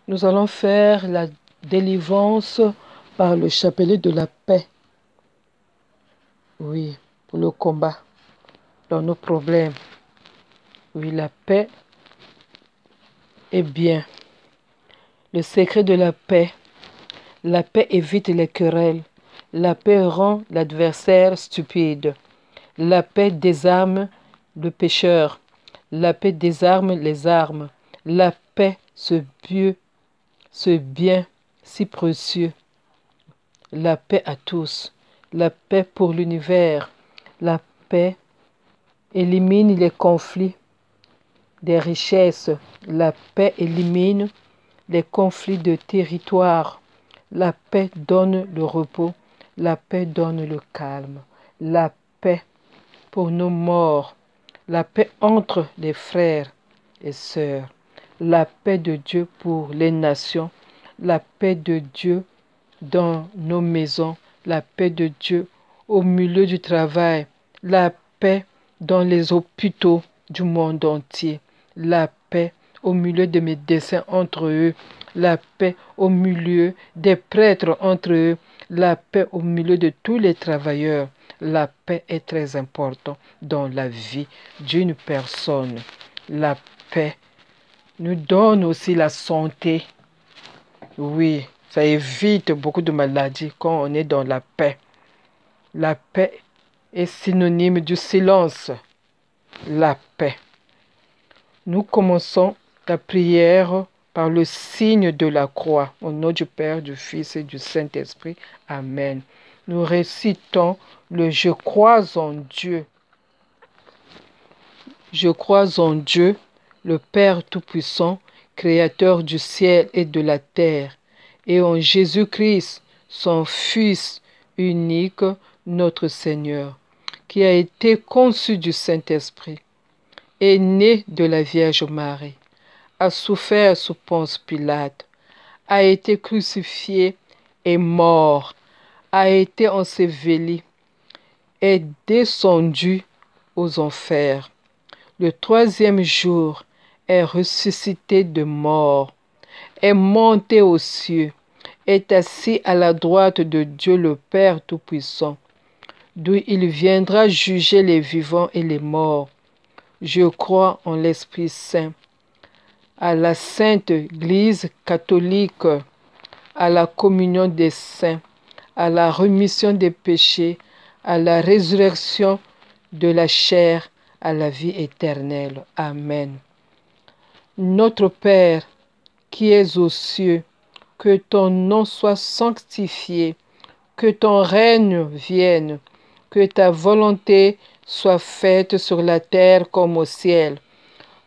Nous allons faire la délivrance par le chapelet de la paix. Oui, pour le combat dans nos problèmes. Oui, la paix est bien. Le secret de la paix. La paix évite les querelles. La paix rend l'adversaire stupide. La paix désarme le pécheur. La paix désarme les armes. La paix, ce bien si précieux. La paix à tous. La paix pour l'univers. La paix élimine les conflits des richesses. La paix élimine les conflits de territoire. La paix donne le repos. La paix donne le calme. La paix pour nos morts. La paix entre les frères et sœurs. La paix de Dieu pour les nations. La paix de Dieu dans nos maisons. La paix de Dieu au milieu du travail. La paix dans les hôpitaux du monde entier. La paix au milieu des médecins entre eux. La paix au milieu des prêtres entre eux. La paix au milieu de tous les travailleurs. La paix est très importante dans la vie d'une personne. La paix nous donne aussi la santé. Oui, ça évite beaucoup de maladies quand on est dans la paix. La paix est synonyme du silence. La paix. Nous commençons la prière par le signe de la croix. Au nom du Père, du Fils et du Saint-Esprit. Amen. Nous récitons le Je crois en Dieu. Je crois en Dieu, le Père Tout-Puissant, Créateur du ciel et de la terre, et en Jésus-Christ, son Fils unique, notre Seigneur, qui a été conçu du Saint-Esprit, est né de la Vierge Marie, a souffert sous Ponce Pilate, a été crucifié et mort, a été enseveli, est descendu aux enfers. Le troisième jour est ressuscité de mort, est monté aux cieux, est assis à la droite de Dieu le Père Tout-Puissant, d'où il viendra juger les vivants et les morts. Je crois en l'Esprit Saint, à la Sainte Église catholique, à la communion des saints, à la rémission des péchés, à la résurrection de la chair, à la vie éternelle. Amen. Notre Père, qui es aux cieux, que ton nom soit sanctifié, que ton règne vienne, que ta volonté soit faite sur la terre comme au ciel.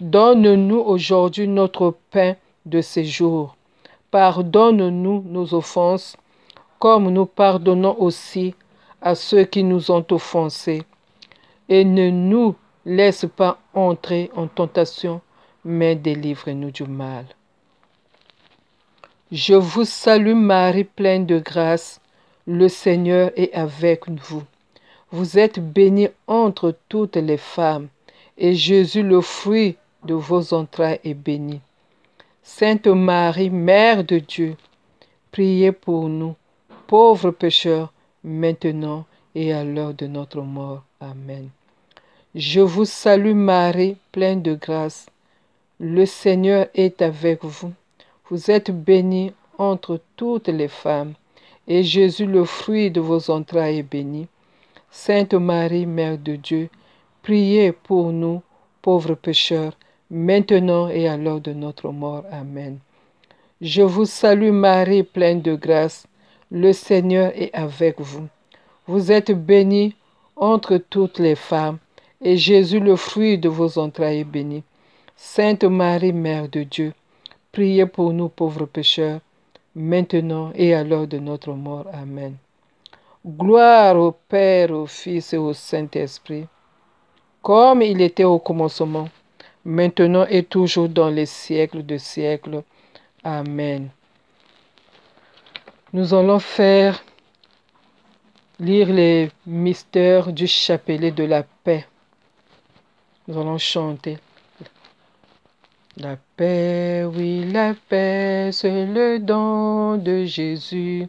Donne-nous aujourd'hui notre pain de ce jour. Pardonne-nous nos offenses, comme nous pardonnons aussi à ceux qui nous ont offensés. Et ne nous laisse pas entrer en tentation, mais délivre-nous du mal. Je vous salue Marie, pleine de grâce, le Seigneur est avec vous. Vous êtes bénie entre toutes les femmes, et Jésus, le fruit de vos entrailles, est béni. Sainte Marie, Mère de Dieu, priez pour nous, pauvres pécheurs, maintenant et à l'heure de notre mort. Amen. Je vous salue Marie, pleine de grâce. Le Seigneur est avec vous. Vous êtes bénie entre toutes les femmes, et Jésus, le fruit de vos entrailles, est béni. Sainte Marie, Mère de Dieu, priez pour nous, pauvres pécheurs, maintenant et à l'heure de notre mort. Amen. Je vous salue Marie, pleine de grâce. Le Seigneur est avec vous. Vous êtes bénie entre toutes les femmes, et Jésus, le fruit de vos entrailles, est béni. Sainte Marie, Mère de Dieu, priez pour nous pauvres pécheurs, maintenant et à l'heure de notre mort. Amen. Gloire au Père, au Fils et au Saint-Esprit, comme il était au commencement, maintenant et toujours dans les siècles des siècles. Amen. Nous allons lire les mystères du chapelet de la paix. Nous allons chanter. La paix, oui, la paix, c'est le don de Jésus.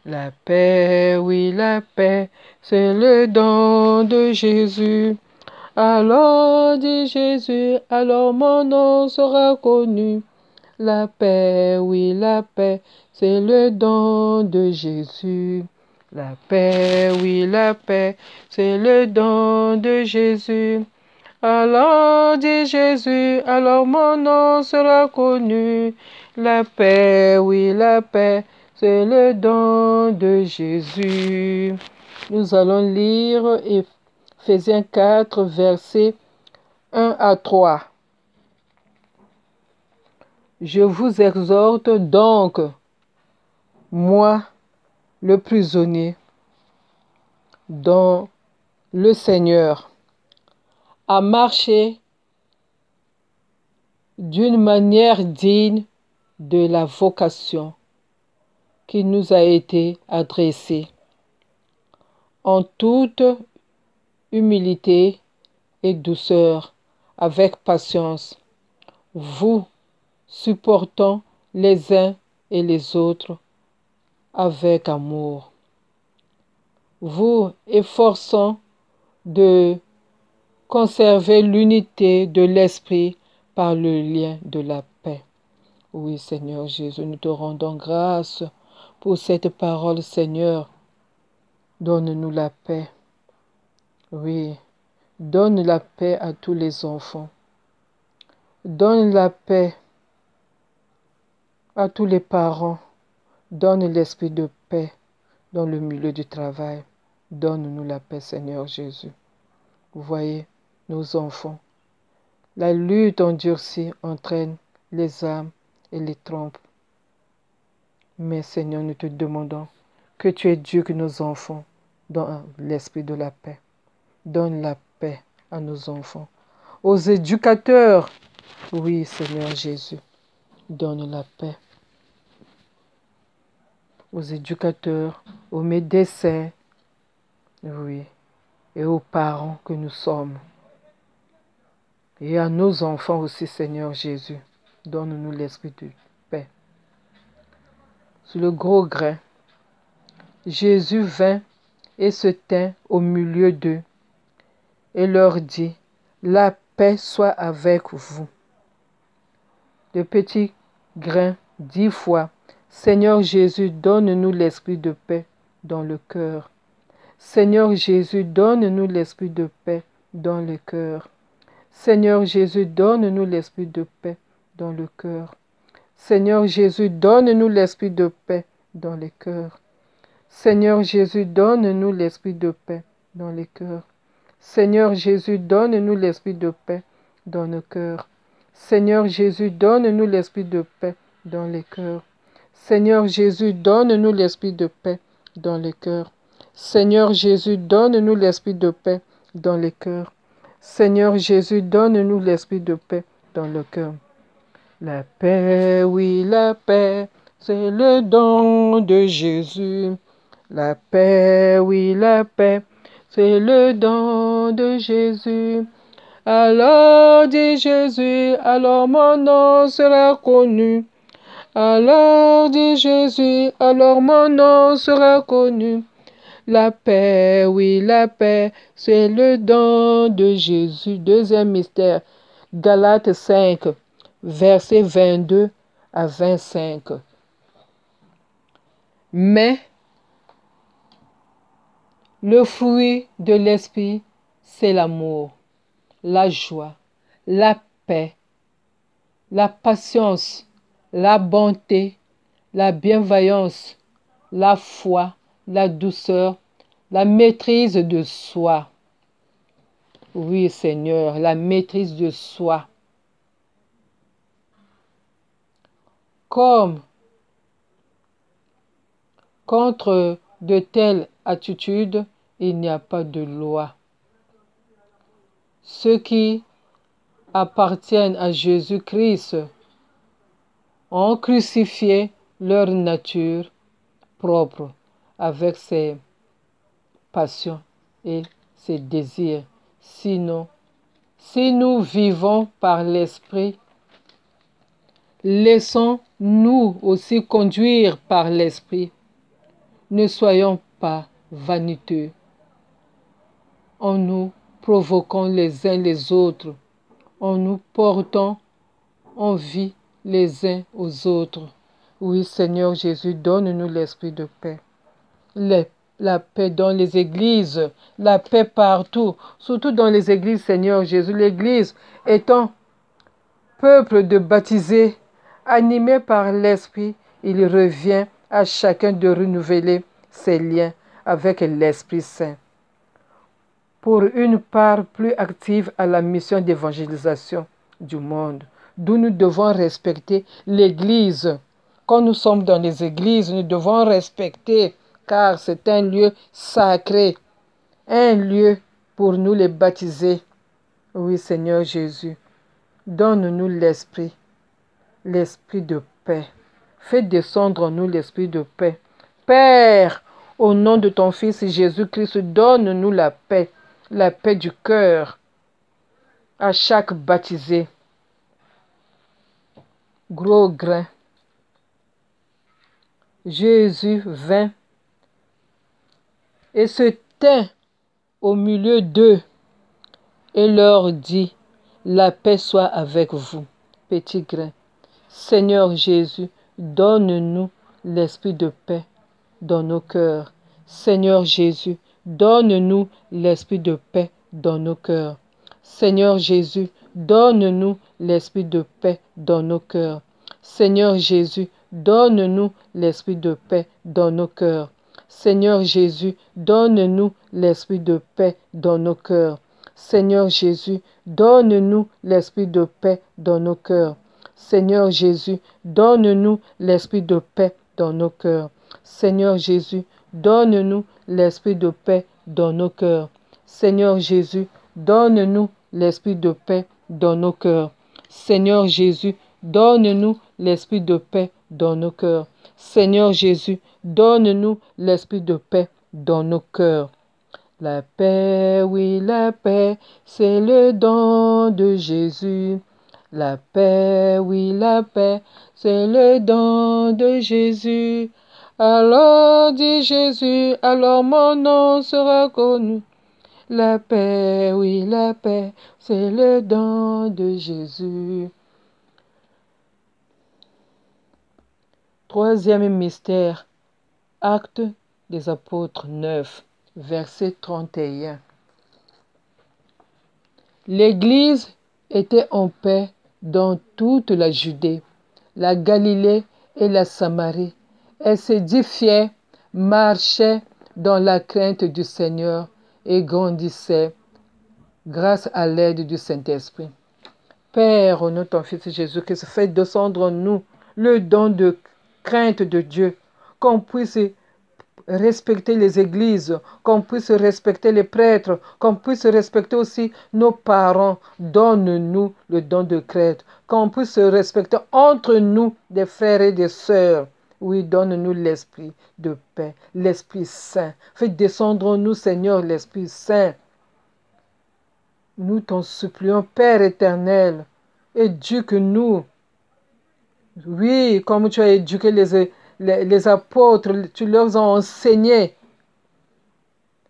La paix, oui, la paix, c'est le don de Jésus. Alors dit Jésus, alors mon nom sera connu. La paix, oui, la paix, c'est le don de Jésus. La paix, oui, la paix, c'est le don de Jésus. Alors dit Jésus, alors mon nom sera connu. La paix, oui, la paix, c'est le don de Jésus. Nous allons lire Éphésiens 4, versets 1 à 3. Je vous exhorte donc, moi, le prisonnier, dans le Seigneur, à marcher d'une manière digne de la vocation qui nous a été adressée, en toute humilité et douceur, avec patience, vous supportant les uns et les autres avec amour, vous efforçant de conserver l'unité de l'esprit par le lien de la paix. Oui, Seigneur Jésus, nous te rendons grâce pour cette parole, Seigneur. Donne-nous la paix. Oui, donne la paix à tous les enfants. Donne la paix à tous les parents. Donne l'esprit de paix dans le milieu du travail. Donne-nous la paix, Seigneur Jésus. Vous voyez, nos enfants, la lutte endurcie entraîne les âmes et les trompes. Mais Seigneur, nous te demandons que tu éduques nos enfants dans l'esprit de la paix. Donne la paix à nos enfants. Aux éducateurs, oui, Seigneur Jésus, donne la paix. Aux éducateurs, aux médecins, oui, et aux parents que nous sommes. Et à nos enfants aussi, Seigneur Jésus, donne-nous l'esprit de paix. Sur le gros grain, Jésus vint et se tint au milieu d'eux et leur dit, la paix soit avec vous. Le petit grain 10 fois, Seigneur Jésus, donne-nous l'esprit de paix dans le cœur. Seigneur Jésus, donne-nous l'esprit de paix dans le cœur. Seigneur Jésus, donne-nous l'esprit de paix dans le cœur. Seigneur Jésus, donne-nous l'esprit de paix dans les cœurs. Seigneur Jésus, donne-nous l'esprit de paix dans les cœurs. Seigneur Jésus, donne-nous l'esprit de paix dans nos cœurs. Seigneur Jésus, donne-nous l'esprit de paix dans les cœurs. Seigneur Jésus, donne-nous l'esprit de paix dans les cœurs. Seigneur Jésus, donne-nous l'esprit de paix dans les cœurs. Seigneur Jésus, donne-nous l'esprit de paix dans le cœur. La paix, oui, la paix, c'est le don de Jésus. La paix, oui, la paix, c'est le don de Jésus. Alors dit Jésus, alors mon nom sera connu. Alors dit Jésus, alors mon nom sera connu. La paix, oui, la paix, c'est le don de Jésus. Deuxième mystère, Galates 5, versets 22 à 25. Mais le fruit de l'esprit, c'est l'amour, la joie, la paix, la patience, la bonté, la bienveillance, la foi, la douceur, la maîtrise de soi. Oui, Seigneur, la maîtrise de soi. Comme contre de telles attitudes, il n'y a pas de loi. Ceux qui appartiennent à Jésus-Christ ont crucifié leur nature propre avec ses passions et ses désirs. Sinon, si nous vivons par l'Esprit, Laissons-nous aussi conduire par l'Esprit. Ne soyons pas vaniteux en nous provoquant les uns les autres, en nous portant envie les uns aux autres. Oui, Seigneur Jésus, donne-nous l'esprit de paix. La paix dans les églises, la paix partout, surtout dans les églises, Seigneur Jésus. L'église étant peuple de baptisés, animé par l'Esprit, il revient à chacun de renouveler ses liens avec l'Esprit Saint pour une part plus active à la mission d'évangélisation du monde, d'où nous devons respecter l'Église. Quand nous sommes dans les églises, nous devons respecter, car c'est un lieu sacré, un lieu pour nous les baptisés. Oui, Seigneur Jésus, donne-nous l'esprit de paix. Fais descendre en nous l'esprit de paix. Père, au nom de ton Fils Jésus-Christ, donne-nous la paix du cœur à chaque baptisé. Gros grain. Jésus vint et se tint au milieu d'eux et leur dit, la paix soit avec vous. Petit grain. Seigneur Jésus, donne-nous l'esprit de paix dans nos cœurs. Seigneur Jésus, donne-nous l'esprit de paix dans nos cœurs. Seigneur Jésus, donne-nous l'esprit de paix dans nos cœurs. Seigneur Jésus, donne-nous l'esprit de paix dans nos cœurs. Seigneur Jésus, donne-nous l'esprit de paix dans nos cœurs. Seigneur Jésus, donne-nous l'esprit de paix dans nos cœurs. Seigneur Jésus, donne-nous l'esprit de paix dans nos cœurs. Seigneur Jésus, donne-nous l'esprit de paix dans nos cœurs. Seigneur Jésus, donne-nous l'esprit de paix dans nos cœurs. Seigneur Jésus, donne-nous l'esprit de paix dans nos cœurs. Seigneur Jésus, donne-nous l'esprit de paix dans nos cœurs. La paix, oui, la paix, c'est le don de Jésus. La paix, oui, la paix, c'est le don de Jésus. Alors, dit Jésus, alors mon nom sera connu. La paix, oui, la paix, c'est le don de Jésus. Troisième mystère, Actes des Apôtres 9, verset 31. L'Église était en paix dans toute la Judée, la Galilée et la Samarie. Elle s'édifiait, marchait dans la crainte du Seigneur et grandissait grâce à l'aide du Saint-Esprit. Père, au nom de ton Fils Jésus-Christ, fais descendre en nous le don de crainte de Dieu, qu'on puisse respecter les églises, qu'on puisse respecter les prêtres, qu'on puisse respecter aussi nos parents. Donne-nous le don de crainte, qu'on puisse respecter entre nous des frères et des sœurs. Oui, donne-nous l'esprit de paix, l'Esprit Saint. Fais descendre en nous, Seigneur, l'Esprit Saint. Nous t'en supplions, Père éternel, éduque-nous. Oui, comme tu as éduqué les apôtres, tu leur as enseigné.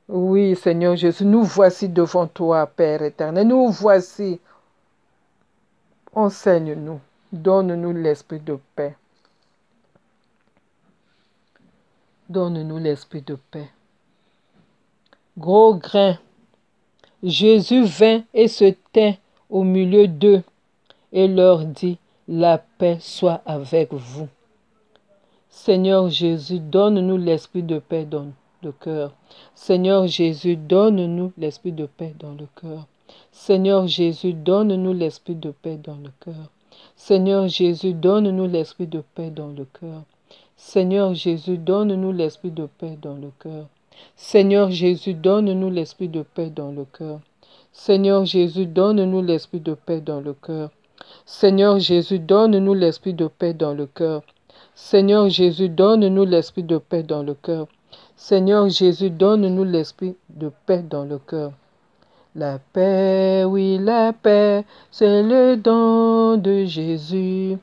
Oui, Seigneur Jésus, nous voici devant toi, Père éternel. Nous voici. Enseigne-nous. Donne-nous l'esprit de paix. Donne-nous l'esprit de paix. Gros grain. Jésus vint et se tint au milieu d'eux et leur dit, la paix soit avec vous. Seigneur Jésus, donne-nous l'esprit de paix dans le cœur. Seigneur Jésus, donne-nous l'esprit de paix dans le cœur. Seigneur Jésus, donne-nous l'esprit de paix dans le cœur. Seigneur Jésus, donne-nous l'esprit de paix dans le cœur. Seigneur Jésus, donne-nous l'esprit de paix dans le cœur. Seigneur Jésus, donne-nous l'esprit de paix dans le cœur. Seigneur Jésus, donne-nous l'esprit de paix dans le cœur. Seigneur Jésus, donne-nous l'esprit de paix dans le cœur. Seigneur Jésus, donne-nous l'esprit de paix dans le cœur. Seigneur Jésus, donne-nous l'esprit de paix dans le cœur. La paix, oui, la paix, c'est le don de Jésus.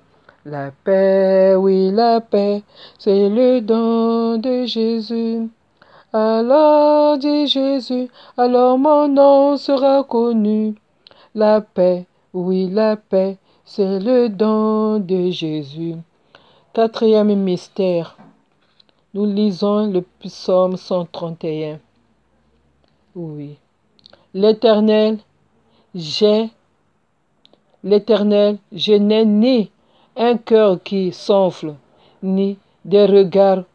La paix, oui, la paix, c'est le don de Jésus. Alors dit Jésus, alors mon nom sera connu. La paix, oui, la paix, c'est le don de Jésus. Quatrième mystère. Nous lisons le psaume 131. Oui. L'Éternel, je n'ai ni un cœur qui s'enfle, ni des regards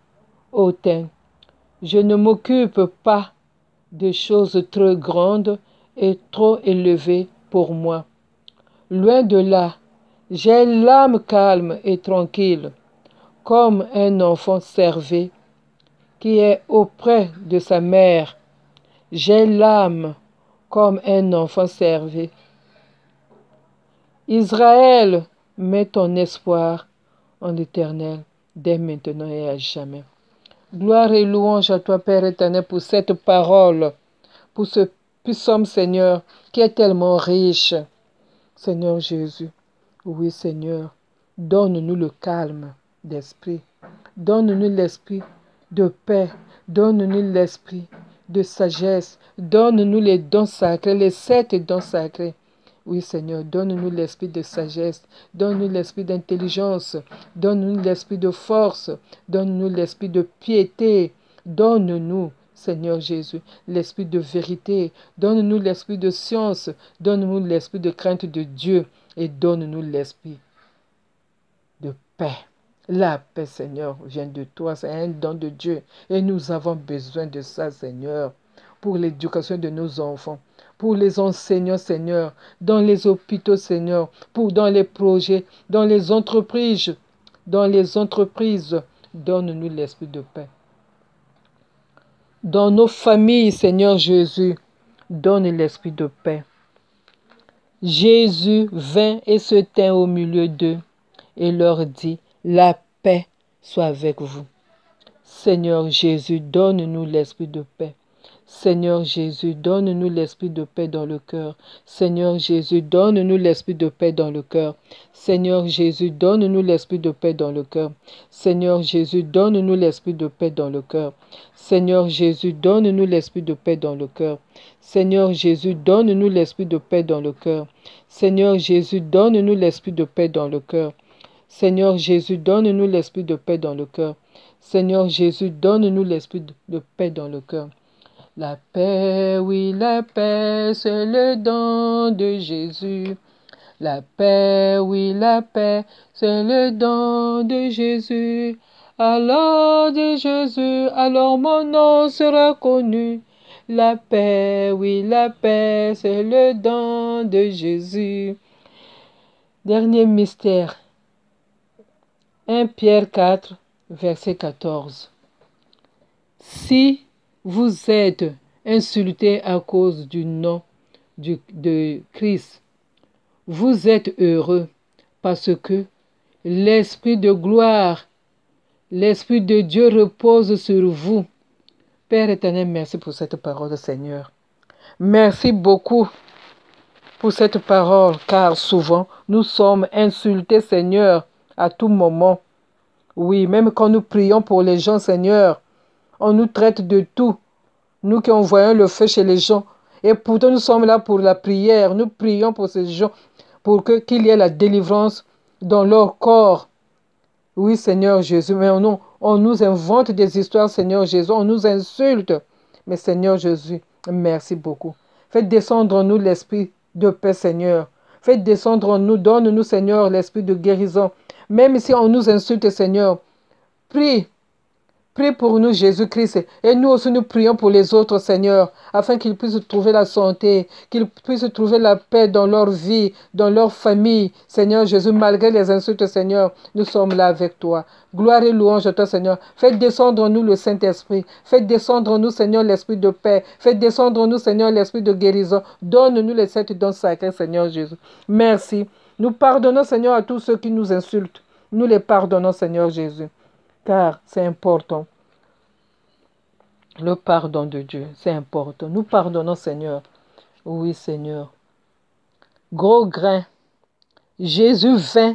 hautains. Je ne m'occupe pas de choses trop grandes et trop élevées pour moi. Loin de là, j'ai l'âme calme et tranquille, comme un enfant servé qui est auprès de sa mère. J'ai l'âme comme un enfant servé. Israël, mets ton espoir en l'Éternel, dès maintenant et à jamais. Gloire et louange à toi, Père éternel, pour cette parole, pour ce psaume, Seigneur, qui est tellement riche. Seigneur Jésus, oui, Seigneur, donne-nous le calme d'esprit. Donne-nous l'esprit de paix. Donne-nous l'esprit de sagesse. Donne-nous les dons sacrés, les 7 dons sacrés. Oui, Seigneur, donne-nous l'esprit de sagesse, donne-nous l'esprit d'intelligence, donne-nous l'esprit de force, donne-nous l'esprit de piété, donne-nous, Seigneur Jésus, l'esprit de vérité, donne-nous l'esprit de science, donne-nous l'esprit de crainte de Dieu et donne-nous l'esprit de paix. La paix, Seigneur, vient de toi, c'est un don de Dieu et nous avons besoin de ça, Seigneur, pour l'éducation de nos enfants, pour les enseignants, Seigneur, dans les hôpitaux, Seigneur, dans les projets, dans les entreprises, donne-nous l'esprit de paix. Dans nos familles, Seigneur Jésus, donne l'esprit de paix. Jésus vint et se tint au milieu d'eux et leur dit, la paix soit avec vous. Seigneur Jésus, donne-nous l'esprit de paix. Seigneur Jésus, donne-nous l'esprit de paix dans le cœur. Seigneur Jésus, donne-nous l'esprit de paix dans le cœur. Seigneur Jésus, donne-nous l'esprit de paix dans le cœur. Seigneur Jésus, donne-nous l'esprit de paix dans le cœur. Seigneur Jésus, donne-nous l'esprit de paix dans le cœur. Seigneur Jésus, donne-nous l'esprit de paix dans le cœur. Seigneur Jésus, donne-nous l'esprit de paix dans le cœur. Seigneur Jésus, donne-nous l'esprit de paix dans le cœur. Seigneur Jésus, donne-nous l'esprit de paix dans le cœur. La paix, oui, la paix, c'est le don de Jésus. La paix, oui, la paix, c'est le don de Jésus. Alors dit Jésus, alors mon nom sera connu. La paix, oui, la paix, c'est le don de Jésus. Dernier mystère. 1 Pierre 4, verset 14. Si vous êtes insultés à cause du nom de Christ, vous êtes heureux parce que l'Esprit de gloire, l'Esprit de Dieu repose sur vous. Père éternel, merci pour cette parole, Seigneur. Merci beaucoup pour cette parole, car souvent nous sommes insultés, Seigneur, à tout moment. Oui, même quand nous prions pour les gens, Seigneur, on nous traite de tout. Nous qui envoyons le feu chez les gens. Et pourtant, nous sommes là pour la prière. Nous prions pour ces gens, pour qu'il y ait la délivrance dans leur corps. Oui, Seigneur Jésus, mais on nous invente des histoires, Seigneur Jésus. On nous insulte. Mais Seigneur Jésus, merci beaucoup. Faites descendre en nous l'esprit de paix, Seigneur. Faites descendre en nous, donne-nous, Seigneur, l'esprit de guérison. Même si on nous insulte, Seigneur, prie. Prie pour nous, Jésus-Christ. Et nous aussi, nous prions pour les autres, Seigneur, afin qu'ils puissent trouver la santé, qu'ils puissent trouver la paix dans leur vie, dans leur famille. Seigneur Jésus, malgré les insultes, Seigneur, nous sommes là avec toi. Gloire et louange à toi, Seigneur. Faites descendre en nous le Saint-Esprit. Faites descendre en nous, Seigneur, l'esprit de paix. Faites descendre en nous, Seigneur, l'esprit de guérison. Donne-nous les 7 dons sacrés, Seigneur Jésus. Merci. Nous pardonnons, Seigneur, à tous ceux qui nous insultent. Nous les pardonnons, Seigneur Jésus. Car c'est important. Le pardon de Dieu, c'est important. Nous pardonnons, Seigneur. Oui, Seigneur. Gros grain. Jésus vint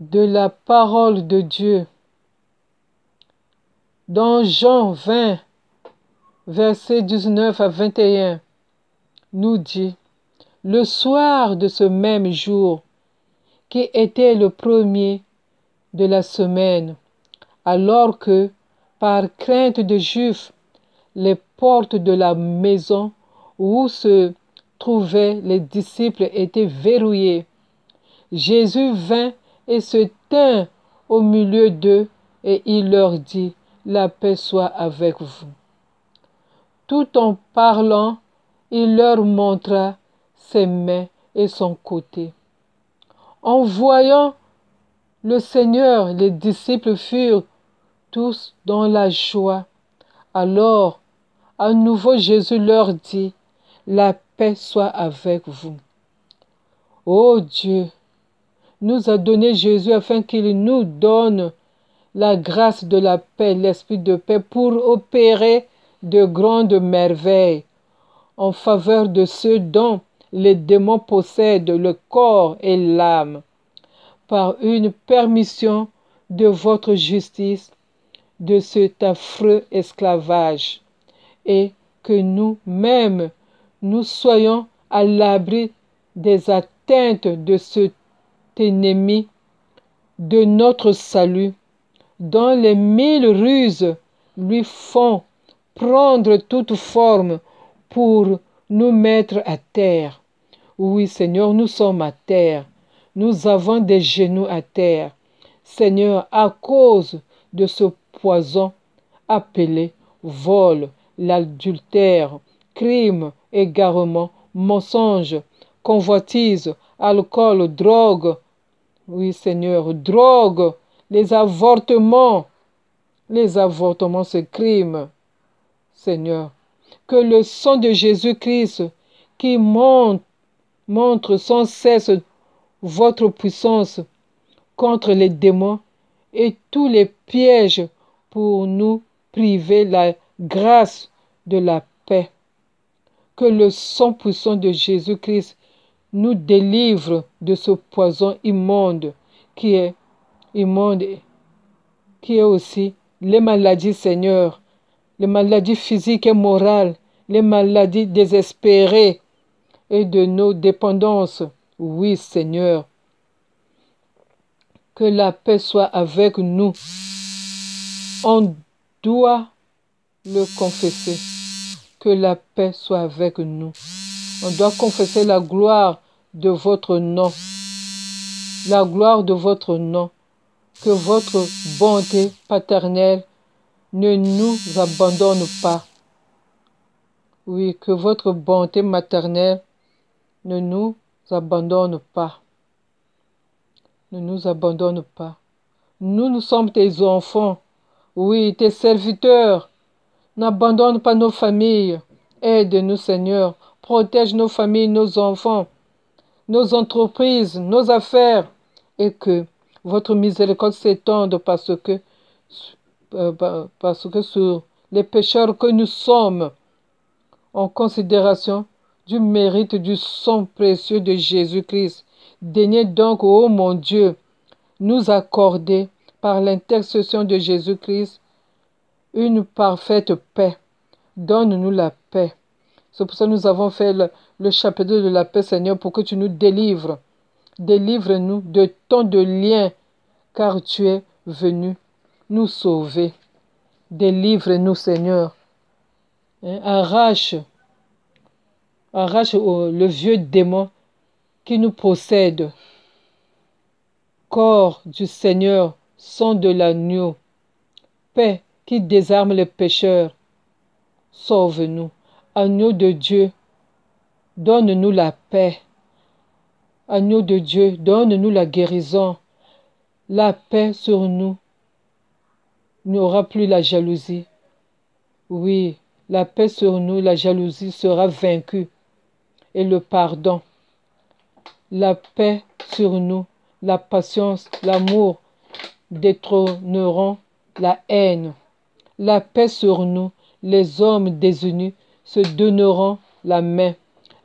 de la parole de Dieu. Dans Jean 20, versets 19 à 21, nous dit, le soir de ce même jour, qui était le premier de la semaine, alors que, par crainte de Juifs, les portes de la maison où se trouvaient les disciples étaient verrouillées, Jésus vint et se tint au milieu d'eux et il leur dit, la paix soit avec vous. Tout en parlant, il leur montra ses mains et son côté. En voyant le Seigneur, les disciples furent tous dans la joie. Alors, à nouveau, Jésus leur dit, la paix soit avec vous. Ô Dieu, nous a donné Jésus afin qu'il nous donne la grâce de la paix, l'esprit de paix, pour opérer de grandes merveilles en faveur de ceux dont les démons possèdent le corps et l'âme, par une permission de votre justice de cet affreux esclavage, et que nous-mêmes, nous soyons à l'abri des atteintes de cet ennemi de notre salut, dont les 1000 ruses lui font prendre toute forme pour nous mettre à terre. Oui, Seigneur, nous sommes à terre. Nous avons des genoux à terre. Seigneur, à cause de ce poison appelé vol, l'adultère, crime, égarement, mensonge, convoitise, alcool, drogue. Oui, Seigneur, drogue, les avortements, c'est crime. Seigneur, que le sang de Jésus-Christ qui montre sans cesse votre puissance contre les démons et tous les pièges pour nous priver la grâce de la paix. Que le sang puissant de Jésus-Christ nous délivre de ce poison immonde qui est aussi les maladies, Seigneur, les maladies physiques et morales, les maladies désespérées et de nos dépendances. Oui, Seigneur, que la paix soit avec nous. On doit le confesser. Que la paix soit avec nous. On doit confesser la gloire de votre nom. La gloire de votre nom. Que votre bonté paternelle ne nous abandonne pas. Oui, que votre bonté maternelle ne nous abandonne pas. Ne nous abandonne pas. Nous sommes tes enfants. Oui, tes serviteurs. N'abandonne pas nos familles. Aide-nous, Seigneur. Protège nos familles, nos enfants, nos entreprises, nos affaires. Et que votre miséricorde s'étende parce que sur les pécheurs que nous sommes, en considération du mérite du sang précieux de Jésus-Christ. Daignez donc, ô mon Dieu, nous accorder, par l'intercession de Jésus-Christ, une parfaite paix. Donne-nous la paix. C'est pour ça que nous avons fait le chapitre de la paix, Seigneur, pour que tu nous délivres. Délivre-nous de tant de liens, car tu es venu nous sauver. Délivre-nous, Seigneur. Arrache le vieux démon qui nous possède. Corps du Seigneur, sang de l'agneau, paix qui désarme les pécheurs. Sauve-nous. Agneau de Dieu, donne-nous la paix. Agneau de Dieu, donne-nous la guérison. La paix sur nous. Il n'y aura plus la jalousie. Oui, la paix sur nous, la jalousie sera vaincue. Et le pardon. La paix sur nous, la patience, l'amour détrôneront la haine. La paix sur nous, les hommes désunis se donneront la main.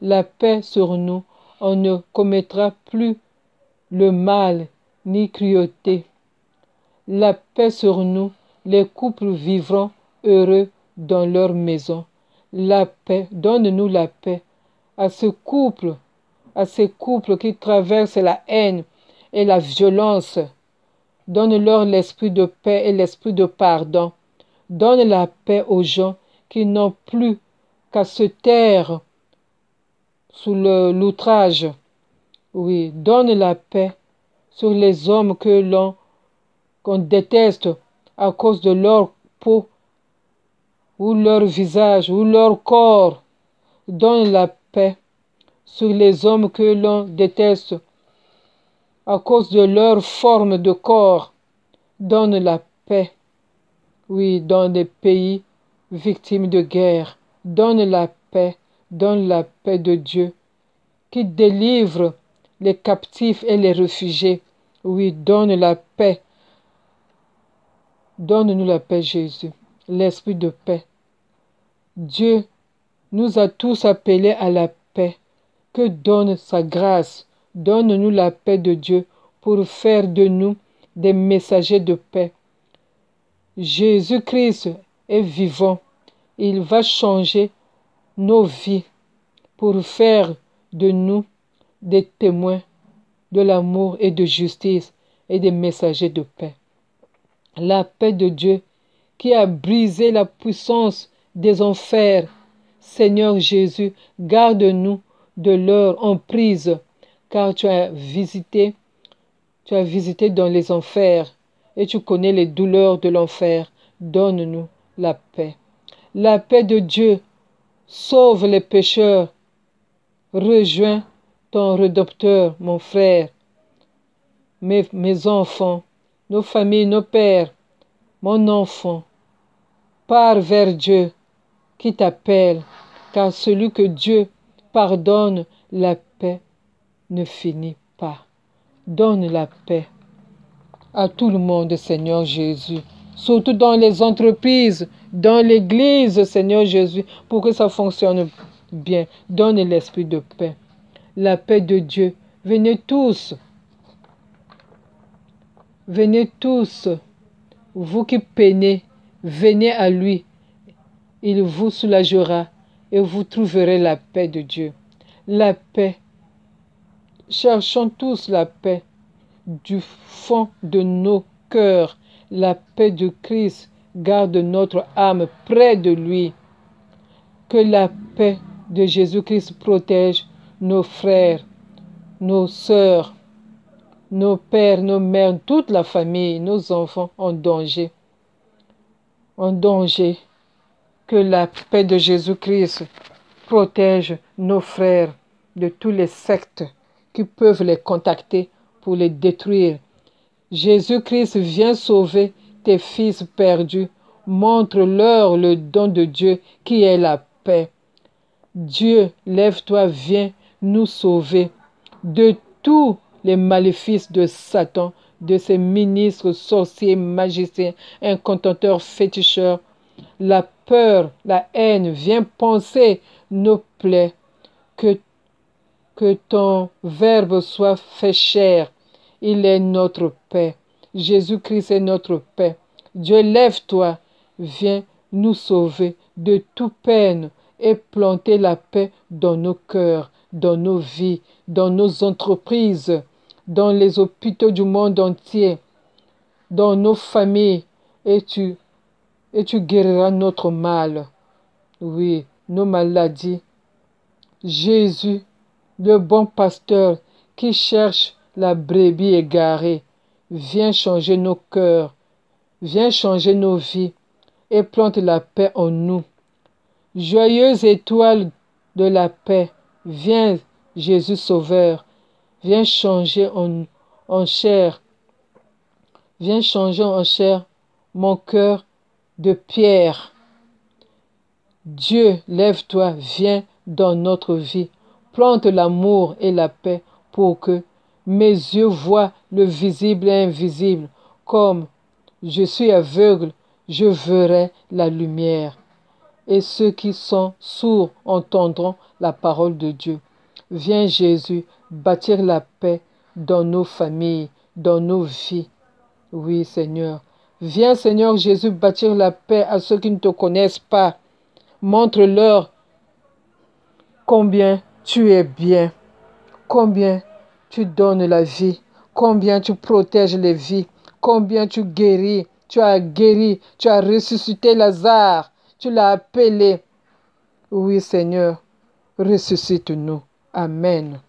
La paix sur nous, on ne commettra plus le mal ni cruauté. La paix sur nous, les couples vivront heureux dans leur maison. La paix, donne-nous la paix à ces couples qui traversent la haine et la violence. Donne-leur l'esprit de paix et l'esprit de pardon. Donne la paix aux gens qui n'ont plus qu'à se taire sous l'outrage. Oui, donne la paix sur les hommes qu'on déteste à cause de leur peau ou leur visage ou leur corps. Donne la paix sur les hommes que l'on déteste à cause de leur forme de corps. Donne la paix, oui, dans des pays victimes de guerre. Donne la paix de Dieu qui délivre les captifs et les réfugiés. Oui, donne la paix. Donne-nous la paix, Jésus, l'esprit de paix. Dieu nous a tous appelés à la paix. Que donne sa grâce. Donne-nous la paix de Dieu pour faire de nous des messagers de paix. Jésus-Christ est vivant. Il va changer nos vies pour faire de nous des témoins de l'amour et de justice et des messagers de paix. La paix de Dieu qui a brisé la puissance des enfers. Seigneur Jésus, garde-nous de leur emprise, car tu as visité dans les enfers et tu connais les douleurs de l'enfer. Donne-nous la paix. La paix de Dieu sauve les pécheurs. Rejoins ton Rédempteur, mon frère, mes enfants, nos familles, nos pères, mon enfant. Pars vers Dieu qui t'appelle, car celui que Dieu pardonne, la paix ne finit pas. Donne la paix à tout le monde, Seigneur Jésus, surtout dans les entreprises, dans l'église, Seigneur Jésus, pour que ça fonctionne bien. Donne l'esprit de paix, la paix de Dieu. Venez tous, vous qui peinez, venez à lui. Il vous soulagera et vous trouverez la paix de Dieu. La paix. Cherchons tous la paix du fond de nos cœurs. La paix de Christ garde notre âme près de lui. Que la paix de Jésus-Christ protège nos frères, nos sœurs, nos pères, nos mères, toute la famille, nos enfants en danger. En danger. Que la paix de Jésus-Christ protège nos frères de tous les sectes qui peuvent les contacter pour les détruire. Jésus-Christ vient sauver tes fils perdus. Montre-leur le don de Dieu qui est la paix. Dieu, lève-toi, viens nous sauver de tous les maléfices de Satan, de ses ministres, sorciers, magiciens, incantateurs, féticheurs. La peur, la haine, viens penser nos plaies. Que ton verbe soit fait chair. Il est notre paix. Jésus-Christ est notre paix. Dieu, lève-toi, viens nous sauver de toute peine et planter la paix dans nos cœurs, dans nos vies, dans nos entreprises, dans les hôpitaux du monde entier, dans nos familles, et tu guériras notre mal. Oui, nos maladies. Jésus, le bon pasteur qui cherche la brebis égarée, viens changer nos cœurs, viens changer nos vies et plante la paix en nous. Joyeuse étoile de la paix, viens Jésus Sauveur, viens changer en chair, viens changer en chair mon cœur de pierre. Dieu, lève-toi, viens dans notre vie. Plante l'amour et la paix pour que mes yeux voient le visible et invisible. Comme je suis aveugle, je verrai la lumière. Et ceux qui sont sourds entendront la parole de Dieu. Viens Jésus bâtir la paix dans nos familles, dans nos vies. Oui, Seigneur. Viens, Seigneur Jésus, bâtir la paix à ceux qui ne te connaissent pas. Montre-leur combien tu es bien, combien tu donnes la vie, combien tu protèges les vies, combien tu guéris. Tu as guéri, tu as ressuscité Lazare, tu l'as appelé. Oui, Seigneur, ressuscite-nous. Amen.